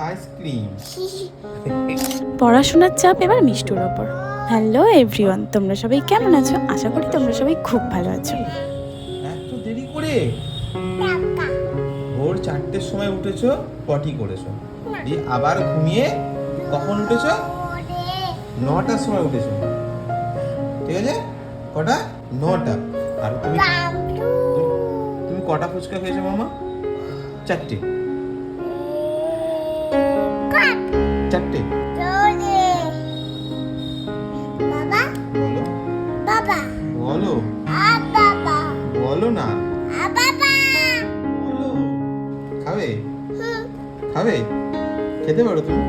Ice cream. পড়াশোনার চাপ এবার মিষ্টুর ওপর। হ্যালো এভরিওয়ান, তোমরা সবাই কেমন আছো? আশা করি তোমরা সবাই খুব ভালো আছো। এত দেরি করে? ভোর 4টের সময় উঠেছো, পটি করেছো, দিয়ে আবার ঘুমিয়ে কখন উঠেছো? 9টার সময় উঠেছো। ঠিক আছে, কটা? 9টা। আর তুমি তুমি কটা ফুচকা খেয়েছো মামা? 4টে। 4টে? বলো বলো না, বলো। খাবে? খাবে? খেতে পারো তুমি?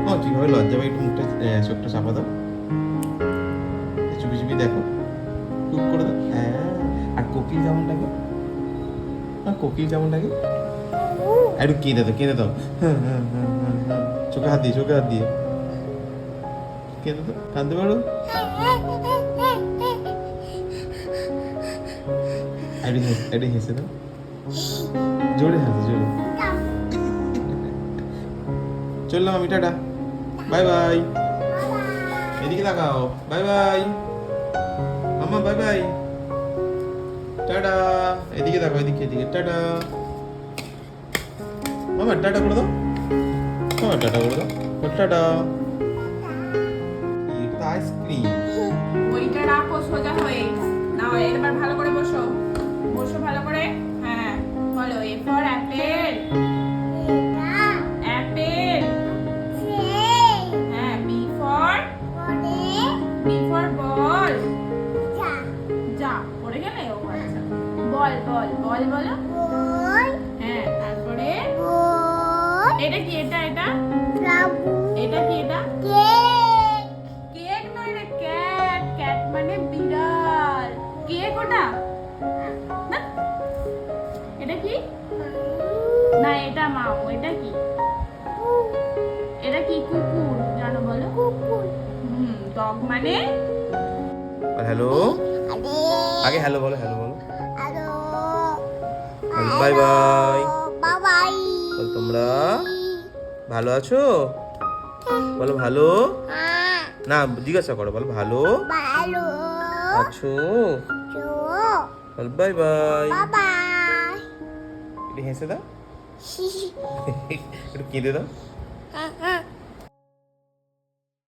ও কিভাবে লজ্জা পাই, একটু মুখটা চোখটা চাপা দাও, চুপি চুপি দেখো, টুক করে দাও। হ্যাঁ, আর কোকিল যেমন লাগে, কোকিল যেমন লাগে, একটু কেঁদে দাও, কেঁদে দাও। চোখে হাত দিয়ে, চোখে হাত দিয়ে কেঁদে দাও, কাঁদতে পারো? একটু হেসে দাও, জোরে হাসো, জোরে। চললাম আমি, টাটা, বাই বাই। এদিকে তাকাও, বাই বাই মামা, বাই বাই, টাটা। এদিকে তাকাও, এদিকে, এদিকে, টাটা মামা, টাটা করে দাও মামা, টাটা করে দাও, টাটা। এটা আইসক্রিম। ওইটা রাখো সোজা হয়ে। নাও এবার ভালো করে বসো, বসো ভালো করে। হ্যাঁ বলো, এ ফর অ্যাপেল। অ্যাপেল। হ্যাঁ, বি ফর বল। যা পড়ে গেলে, ও আচ্ছা। বল বল বল বলো। হ্যাঁ, তারপরে এটা কি? এটা এটা এটা কি? এটা কেক নয় রে, ক্যাট। ক্যাট মানে বিড়াল। কেক ওটা না। এটা কি? না, এটা মাও। এটা কি? এটা কি? কুকুর। জানো বলো? ডগ মানে হ্যালো, আগে হ্যালো বলো, হ্যালো বলো, বাই বাই বল। তোমরা ভালো আছো? বলো ভালো না, জিজ্ঞাসা করো, বলো ভালো আছো? বল বাই বাই। একটু হেসে দাও, একটু কেঁদে দাও।